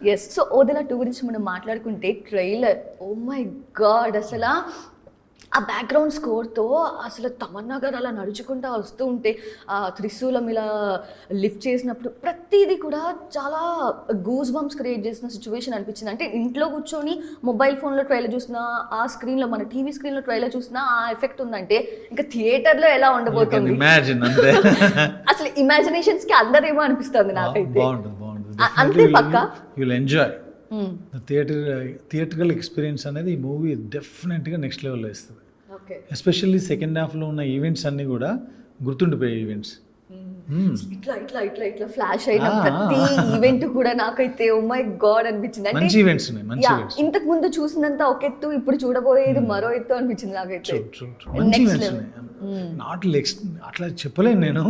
Yes. So 'Odela 2' గురించి మనం మాట్లాడుకుంటే ట్రైలర్ ఓ మై గాడ్! అసలా ఆ బ్యాక్‌గ్రౌండ్ స్కోర్‌తో అసలు తమన్నా గారు అలా నడుచుకుంటా వస్తూ ఉంటే, త్రిశూలం ఇలా లిఫ్ట్ చేసినప్పుడు ప్రతీది కూడా చాలా గూస్ బంప్స్ క్రియేట్ చేసిన సిట్యుయేషన్ అనిపించింది. అంటే ఇంట్లో కూర్చొని మొబైల్ ఫోన్‌లో ట్రైలర్ చూసినా, ఆ స్క్రీన్‌లో మన టీవీ స్క్రీన్‌లో ట్రైలర్ చూసినా ఆ ఎఫెక్ట్ ఉందంటే, ఇంకా థియేటర్‌లో ఎలా ఉండబోతుంది? ఇమాజిన్ అంతే. అసలు ఇమాజినేషన్స్‌కి అందరేమో అనిపిస్తుంది నాకైతే. బాగుంటుంది అంతే పక్కా. You will enjoy theatrical experience అనేది ఈ మూవీ డెఫినెట్గా నెక్స్ట్ లెవెల్లో ఇస్తుంది. ఓకే. ఎస్పెషల్లీ సెకండ్ హాఫ్లో ఉన్న ఈవెంట్స్ అన్నీ కూడా గుర్తుండిపోయే ఈవెంట్స్. ఇట్లా ఇట్లా ఇట్లా ఇట్లా ఫ్లాష్ అయిన ప్రతి ఈవెంట్ కూడా నాకైతే ఓ మై గాడ్ అనిపించింది. మంచి ఈవెంట్స్ ఉన్నాయి, మంచి ఈవెంట్స్. ఇంతకు ముందు చూసినంత ఒక ఎత్తు, ఇప్పుడు చూడబోయేది మరో ఎత్తు అనిపించింది నాకైతే. మంచి ఈవెంట్స్ ఉన్నాయి. నాట్ అట్లా చెప్పలేను నేను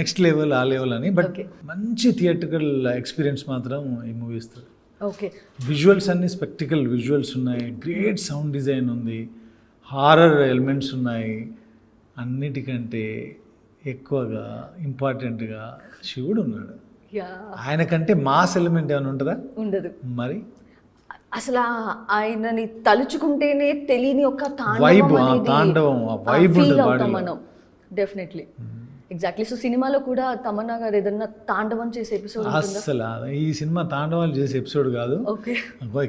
నెక్స్ట్ లెవెల్ ఆ లెవెల్ అని, బట్ మంచి థియేటర్కల్ ఎక్స్పీరియన్స్ మాత్రం ఈ మూవీ ఇస్తుంది. ఓకే. విజువల్స్ అన్ని స్పెక్టికల్ విజువల్స్ ఉన్నాయి, గ్రేట్ సౌండ్ డిజైన్ ఉంది, హారర్ ఎలిమెంట్స్ ఉన్నాయి. అన్నిటికంటే ఎక్కువగా ఇంపార్టెంట్గా శివుడు ఉన్నాడు. ఆయనకంటే మాస్ ఎలిమెంట్ ఏమైనా ఉంటుందా? ఉండదు. మరి అసలు ఆయనని తలుచుకుంటేనే తెలియని ఒక తాండవం వైబ్ మనం డెఫినెట్లీ. ఎగ్జాక్ట్లీ. సో సినిమాలో కూడా తమన్నా గారు ఏదన్నా తాండవం చేసే ఎపిసోడ్ అసలు ఈ సినిమా తాండవాలు చేసే ఎపిసోడ్ కాదు, ఓకే,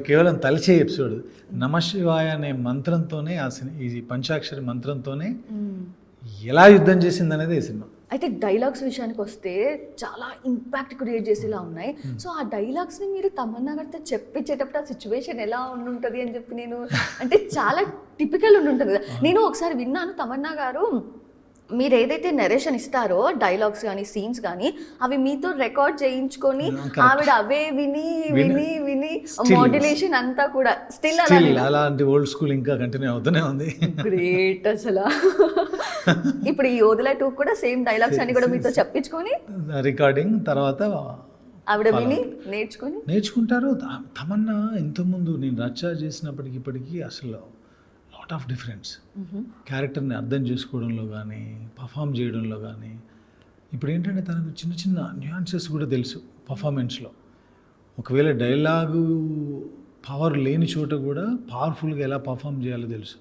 కేవలం తలిచే ఎపిసోడ్. నమశివాయ అనే మంత్రంతోనే ఈ పంచాక్షరి మంత్రంతోనే ఎలా యుద్ధం చేసింది అనేది ఈ సినిమా. అయితే డైలాగ్స్ విషయానికి వస్తే చాలా ఇంపాక్ట్ క్రియేట్ చేసేలా ఉన్నాయి. సో ఆ డైలాగ్స్ని మీరు తమన్నా గారితో చెప్పించేటప్పుడు ఆ సిచ్యువేషన్ ఎలా ఉండుంటుంది అని చెప్పి నేను అంటే చాలా టిపికల్ ఉండుంటుంది కదా. నేను ఒకసారి విన్నాను, తమన్నా గారు మీరు ఏదైతే నెరేషన్ ఇస్తారో డైలాగ్స్ కానీ సీన్స్ కానీ అవి మీతో రికార్డ్ చేయించుకొని ఆవిడ అవే విని విని విని మోడ్యులేషన్ అంతా కూడా స్టిల్ అలాంటి ఓల్డ్ స్కూల్ ఇంకా కంటిన్యూ అవుతూనే ఉంది. గ్రేట్ అసలు. ఇప్పుడు ఈ 'ఓదెలా 2' కూడా సేమ్ డైలాగ్స్ అన్ని కూడా మీతో చెప్పించుకొని రికార్డింగ్ తర్వాత ఆవిడ విని నేర్చుకుంటారు. తమన్నా ఇంతకుముందు నేను రచ్చా చేసినప్పటికి ఇప్పటికీ అసలు లాట్ ఆఫ్ డిఫరెన్స్. క్యారెక్టర్ని అర్థం చేసుకోవడంలో కానీ, పర్ఫామ్ చేయడంలో కానీ. ఇప్పుడు ఏంటంటే తనకు చిన్న చిన్న న్యూయాన్సెస్ కూడా తెలుసు పర్ఫార్మెన్స్లో. ఒకవేళ డైలాగు పవర్ లేని చోట కూడా పవర్ఫుల్గా ఎలా పర్ఫామ్ చేయాలో తెలుసు.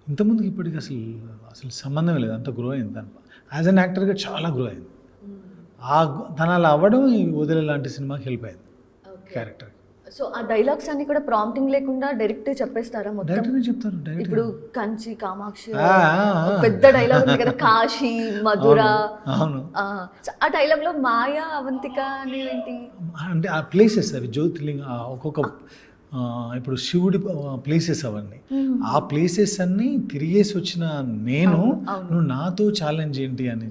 ఇంతకుముందుకి ఇప్పటికి అసలు సంబంధం లేదు, అంత గ్రో అయింది దాంట్లో. యాజ్ అన్ యాక్టర్గా చాలా గ్రో అయింది. తను అలా అవ్వడం ఈ 'ఓదెలా' లాంటి సినిమాకి హెల్ప్ అయింది క్యారెక్టర్. సో ఆ డైలాగ్స్ అన్ని కూడా ప్రాంప్టింగ్ లేకుండా డైరెక్ట్ చెప్పేస్తారా మొత్తం? చెప్తారు. ఇప్పుడు కంచి కామాక్షి పెద్ద డైలాగ్ ఉంది కదా, కాశీ మధుర. ఆ డైలాగ్ లో మాయా అవంతిక అనేవేంటి అంటే ఆ ప్లేసెస్ అవి జ్యోతిర్లింగ ఒక్కొక్క ఇప్పుడు శివుడి ప్లేసెస్ అవన్నీ. ఆ ప్లేసెస్ అన్ని తిరిగేసి వచ్చిన నేను నువ్వు నాతో ఛాలెంజ్ ఏంటి అని